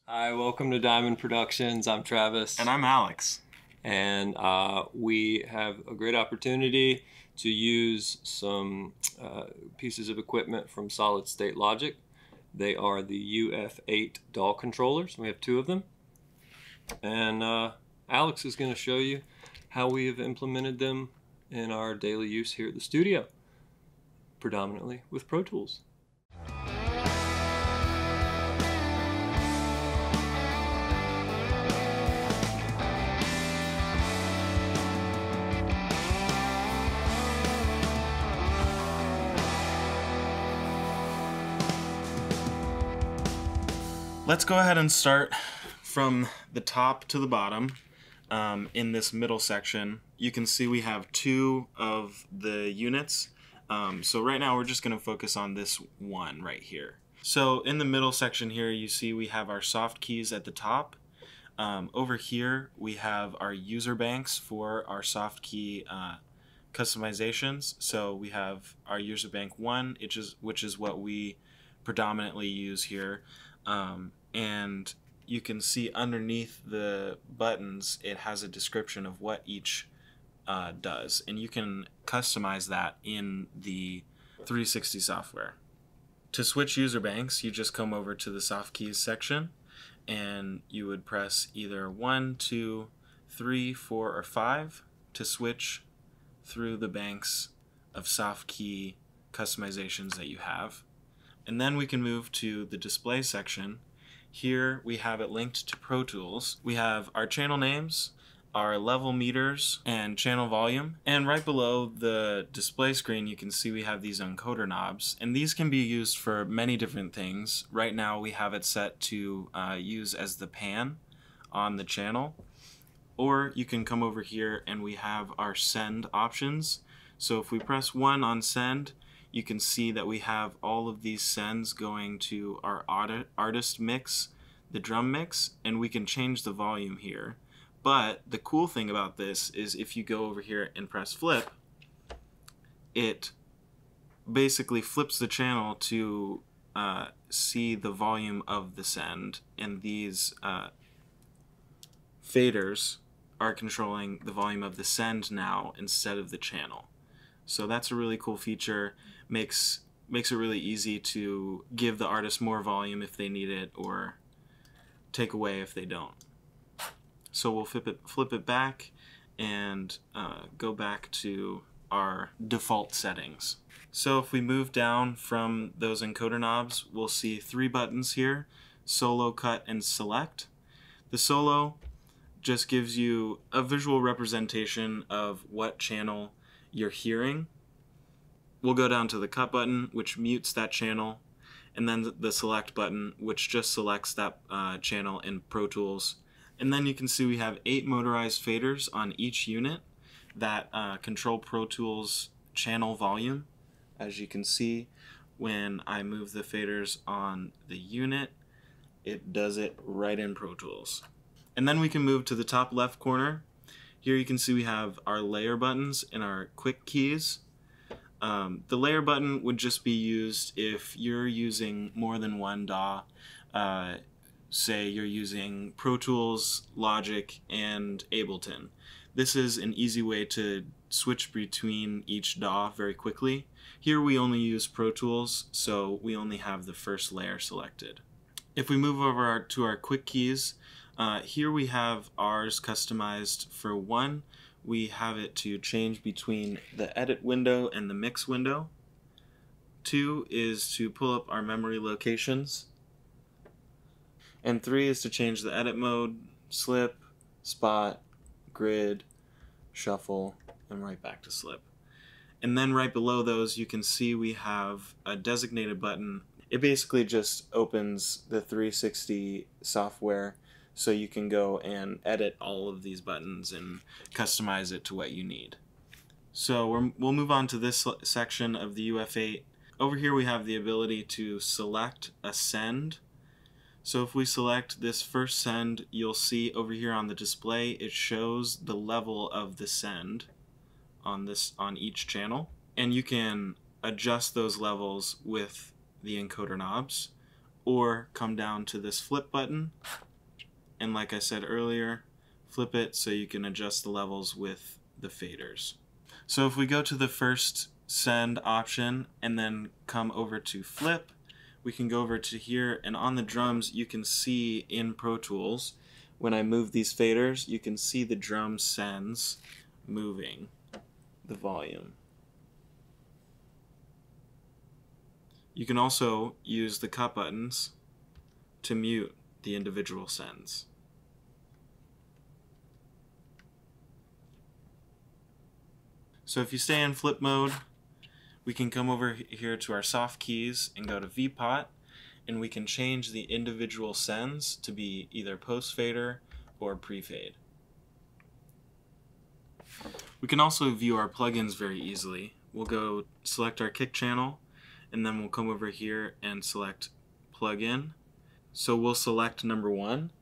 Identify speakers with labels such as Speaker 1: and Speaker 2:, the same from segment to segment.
Speaker 1: Hi, welcome to Diamond Productions. I'm Travis.
Speaker 2: And I'm Alex.
Speaker 1: And we have a great opportunity to use some pieces of equipment from Solid State Logic. They are the UF8 DAW controllers. We have two of them. And Alex is going to show you how we have implemented them in our daily use here at the studio, predominantly with Pro Tools.
Speaker 2: Let's go ahead and start from the top to the bottom. In this middle section, you can see we have two of the units. So right now we're just going to focus on this one right here. So in the middle section here, you see we have our soft keys at the top. Over here, we have our user banks for our soft key customizations. So we have our user bank 1, which is what we predominantly use here. And you can see underneath the buttons, it has a description of what each does. And you can customize that in the 360 software. To switch user banks, you just come over to the soft keys section and you would press either 1, 2, 3, 4, or 5 to switch through the banks of soft key customizations that you have. And then we can move to the display section. Here we have it linked to Pro Tools. We have our channel names, our level meters, and channel volume. And right below the display screen, you can see we have these encoder knobs. And these can be used for many different things. Right now we have it set to use as the pan on the channel. Or you can come over here and we have our send options. So if we press 1 on send, you can see that we have all of these sends going to our artist mix, the drum mix, and we can change the volume here. But the cool thing about this is if you go over here and press flip, it basically flips the channel to see the volume of the send, and these faders are controlling the volume of the send now instead of the channel. So that's a really cool feature. Makes it really easy to give the artist more volume if they need it, or take away if they don't. So we'll flip it back and go back to our default settings. So if we move down from those encoder knobs, we'll see 3 buttons here: solo, cut, and select. The solo just gives you a visual representation of what channel you're hearing. We'll go down to the cut button, which mutes that channel, and then the select button, which just selects that channel in Pro Tools. And then you can see we have 8 motorized faders on each unit that control Pro Tools channel volume. As you can see, when I move the faders on the unit, it does it right in Pro Tools. And then we can move to the top left corner. Here you can see we have our layer buttons and our quick keys. The layer button would just be used if you're using more than one DAW. Say you're using Pro Tools, Logic, and Ableton. This is an easy way to switch between each DAW very quickly. Here we only use Pro Tools, so we only have the first layer selected. If we move over to our quick keys, here we have ours customized for 1. We have it to change between the edit window and the mix window. 2 is to pull up our memory locations. And 3 is to change the edit mode, slip, spot, grid, shuffle, and right back to slip. And then right below those, you can see we have a designated button. It basically just opens the 360 software, so you can go and edit all of these buttons and customize it to what you need. So we'll move on to this section of the UF8. Over here we have the ability to select a send. So if we select this first send, you'll see over here on the display it shows the level of the send on each channel, and you can adjust those levels with the encoder knobs, or come down to this flip button, and like I said earlier, flip it so you can adjust the levels with the faders. So if we go to the first send option and then come over to flip, we can go over to here, and on the drums you can see in Pro Tools, when I move these faders, you can see the drum sends moving the volume. You can also use the cut buttons to mute the individual sends. So if you stay in flip mode, we can come over here to our soft keys and go to VPOT, and we can change the individual sends to be either post fader or pre-fade. We can also view our plugins very easily. We'll go select our kick channel, and then we'll come over here and select plugin. So we'll select number 1,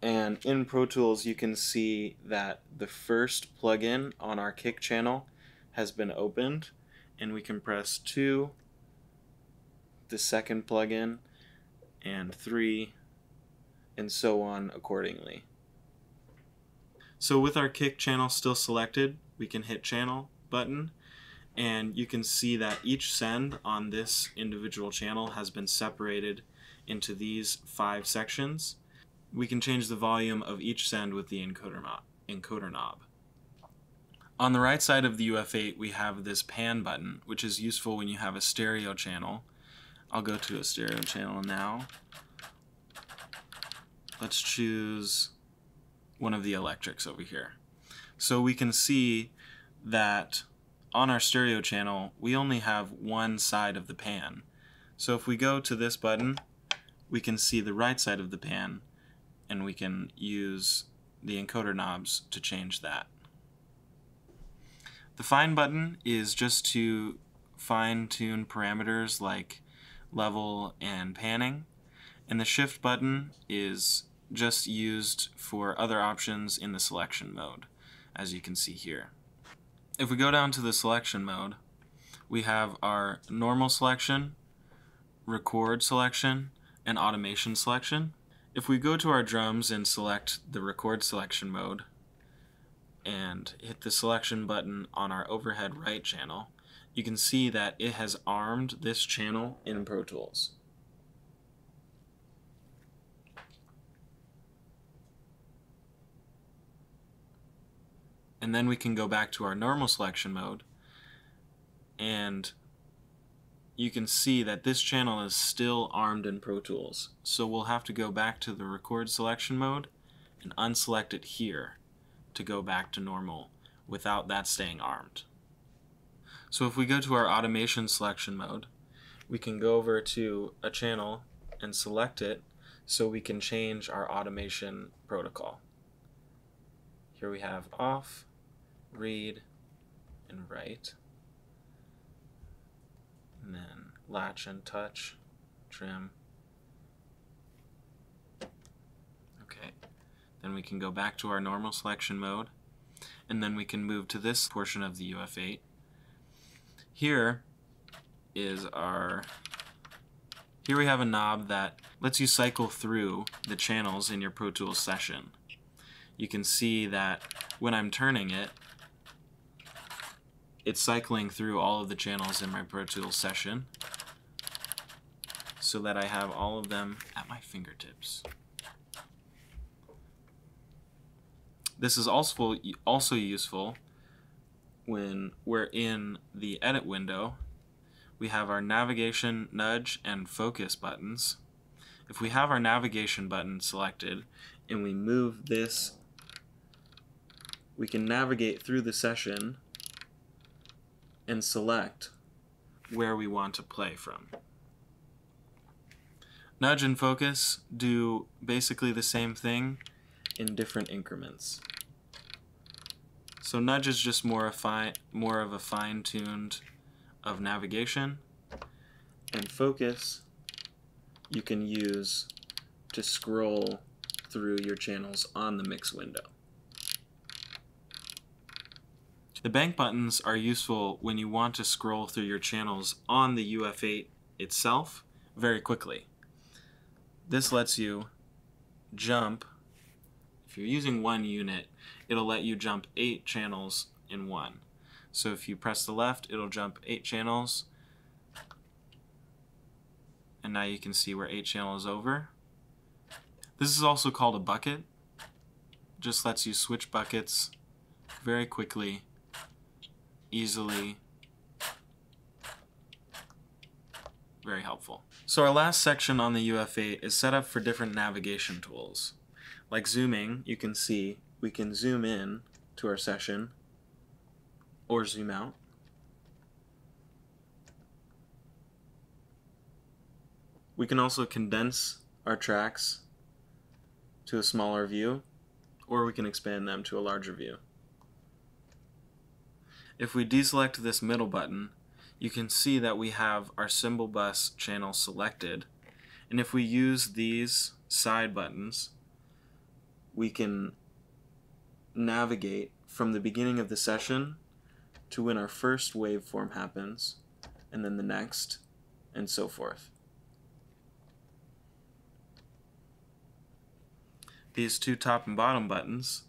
Speaker 2: and in Pro Tools you can see that the first plugin on our kick channel has been opened, and we can press 2, the second plugin, and 3, and so on accordingly. So with our kick channel still selected, we can hit channel button, and you can see that each send on this individual channel has been separated into these 5 sections. We can change the volume of each send with the encoder knob. On the right side of the UF8 we have this pan button, which is useful when you have a stereo channel. I'll go to a stereo channel now. Let's choose one of the electrics over here. So we can see that on our stereo channel we only have one side of the pan. So if we go to this button, we can see the right side of the pan, and we can use the encoder knobs to change that. The fine button is just to fine-tune parameters like level and panning, and the shift button is just used for other options in the selection mode, as you can see here. If we go down to the selection mode, we have our normal selection, record selection, and automation selection. If we go to our drums and select the record selection mode and hit the selection button on our overhead right channel, you can see that it has armed this channel in Pro Tools. And then we can go back to our normal selection mode, and you can see that this channel is still armed in Pro Tools. So we'll have to go back to the record selection mode and unselect it here to go back to normal without that staying armed. So if we go to our automation selection mode, we can go over to a channel and select it so we can change our automation protocol. Here we have off, read, and write. And then latch and touch, trim. Okay, then we can go back to our normal selection mode, and then we can move to this portion of the UF8. Here we have a knob that lets you cycle through the channels in your Pro Tools session. You can see that when I'm turning it, it's cycling through all of the channels in my Pro Tools session so that I have all of them at my fingertips. This is also useful when we're in the edit window. We have our navigation, nudge, and focus buttons. If we have our navigation button selected and we move this, we can navigate through the session and select where we want to play from. Nudge and focus do basically the same thing in different increments. So nudge is just more of a fine-tuned of navigation, and focus you can use to scroll through your channels on the mix window. The bank buttons are useful when you want to scroll through your channels on the UF8 itself very quickly. This lets you jump. If you're using 1 unit, it'll let you jump 8 channels in one. So if you press the left, it'll jump 8 channels. And now you can see where 8 channels over. This is also called a bucket. Just lets you switch buckets very quickly, easily. Very helpful. So our last section on the UF8 is set up for different navigation tools. Like zooming, you can see we can zoom in to our session or zoom out. We can also condense our tracks to a smaller view, or we can expand them to a larger view. If we deselect this middle button, you can see that we have our cymbal bus channel selected, and if we use these side buttons, we can navigate from the beginning of the session to when our first waveform happens, and then the next, and so forth. These 2 top and bottom buttons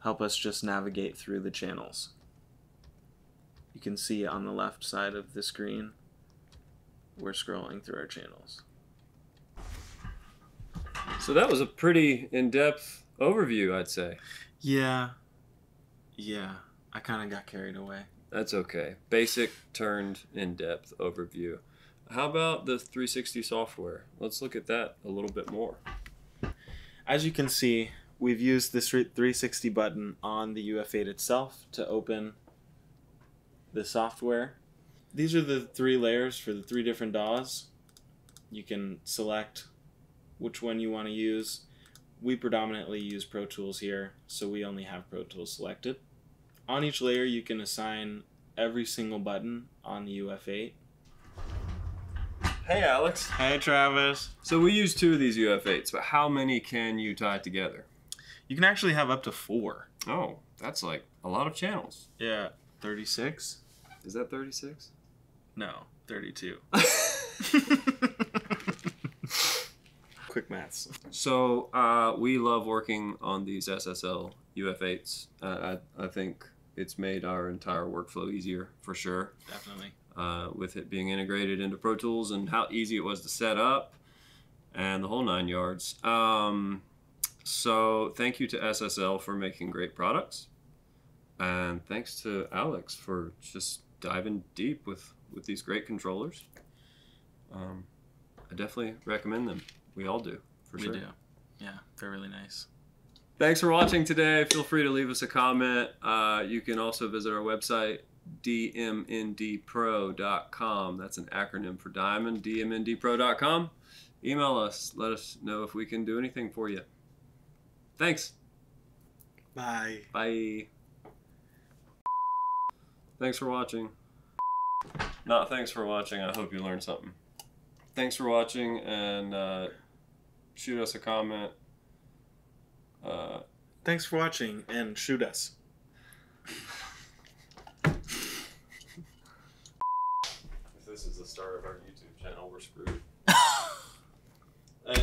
Speaker 2: help us just navigate through the channels. You can see on the left side of the screen, we're scrolling through our channels.
Speaker 1: So that was a pretty in-depth overview, I'd say.
Speaker 2: Yeah, I kind of got carried away.
Speaker 1: That's okay. Basic turned in-depth overview. How about the 360 software? Let's look at that a little bit more.
Speaker 2: As you can see, we've used this 360 button on the UF8 itself to open the software. These are the 3 layers for the 3 different DAWs. You can select which one you want to use. We predominantly use Pro Tools here, so we only have Pro Tools selected. On each layer you can assign every single button on the UF8.
Speaker 1: Hey Alex.
Speaker 2: Hey Travis.
Speaker 1: So we use 2 of these UF8s, but how many can you tie together?
Speaker 2: You can actually have up to 4.
Speaker 1: Oh, that's like a lot of channels.
Speaker 2: Yeah, 36?
Speaker 1: Is that 36?
Speaker 2: No, 32. Quick maths.
Speaker 1: So we love working on these SSL UF8s. I think it's made our entire workflow easier for sure.
Speaker 2: Definitely.
Speaker 1: With it being integrated into Pro Tools and how easy it was to set up and the whole 9 yards. So thank you to SSL for making great products. And thanks to Alex for just diving deep with these great controllers. I definitely recommend them. We all do, for sure.
Speaker 2: We do. Yeah, they're really nice.
Speaker 1: Thanks for watching today. Feel free to leave us a comment. You can also visit our website, DMNDpro.com. That's an acronym for Diamond, DMNDpro.com. Email us. Let us know if we can do anything for you. Thanks.
Speaker 2: Bye.
Speaker 1: Bye. Thanks for watching. Not thanks for watching. I hope you learned something. Thanks for watching, and shoot us a comment.
Speaker 2: Thanks for watching, and shoot us.
Speaker 1: If this is the start of our YouTube channel, we're screwed.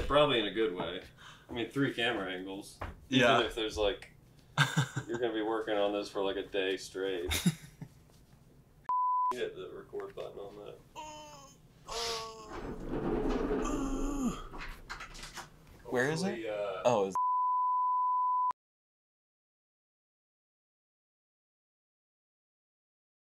Speaker 1: Probably in a good way. I mean, 3 camera angles.
Speaker 2: Yeah.
Speaker 1: Even if there's like, you're going to be working on this for like a day straight. Hit the record button on that.
Speaker 2: Where is it?
Speaker 1: Hopefully,
Speaker 2: Oh,